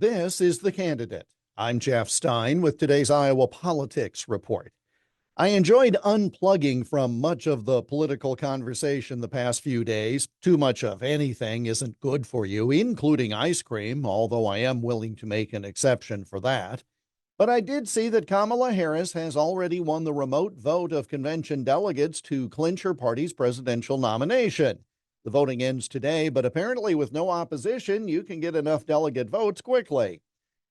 This is The Candidate. I'm Jeff Stein with today's Iowa Politics Report. I enjoyed unplugging from much of the political conversation the past few days. Too much of anything isn't good for you, including ice cream, although I am willing to make an exception for that. But I did see that Kamala Harris has already won the remote vote of convention delegates to clinch her party's presidential nomination. The voting ends today, but apparently with no opposition, you can get enough delegate votes quickly.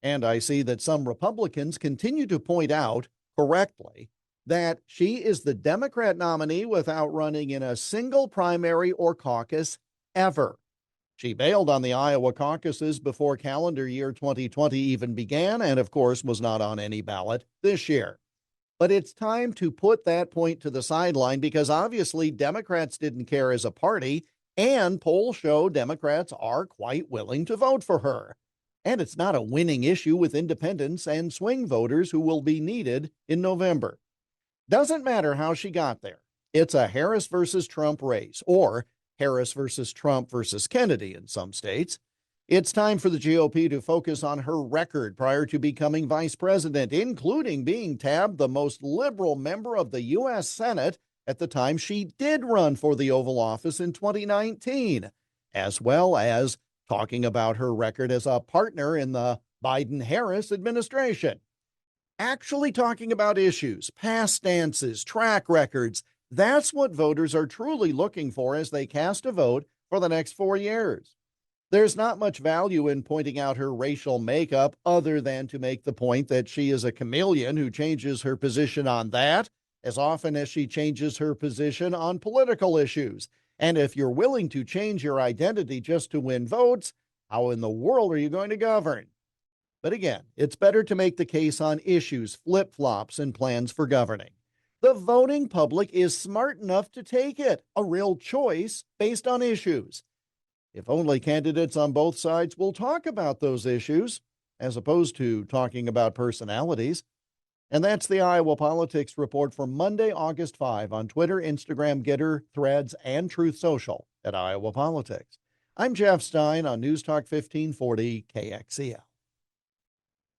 And I see that some Republicans continue to point out, correctly, that she is the Democrat nominee without running in a single primary or caucus ever. She bailed on the Iowa caucuses before calendar year 2020 even began, and of course was not on any ballot this year. But it's time to put that point to the sideline because obviously Democrats didn't care as a party, and polls show Democrats are quite willing to vote for her. And it's not a winning issue with independents and swing voters who will be needed in November. Doesn't matter how she got there. It's a Harris versus Trump race, or Harris versus Trump versus Kennedy in some states. It's time for the GOP to focus on her record prior to becoming vice president, including being tabbed the most liberal member of the U.S. Senate at the time she did run for the Oval Office in 2019, as well as talking about her record as a partner in the Biden-Harris administration. Actually talking about issues, past stances, track records, that's what voters are truly looking for as they cast a vote for the next 4 years. There's not much value in pointing out her racial makeup other than to make the point that she is a chameleon who changes her position on that as often as she changes her position on political issues. And if you're willing to change your identity just to win votes, how in the world are you going to govern? But again, it's better to make the case on issues, flip-flops, and plans for governing. The voting public is smart enough to take it, a real choice based on issues. If only candidates on both sides will talk about those issues, as opposed to talking about personalities. And that's the Iowa Politics Report for Monday, August 5 on Twitter, Instagram, Getter, Threads, and Truth Social at Iowa Politics. I'm Jeff Stein on News Talk 1540 KXEL.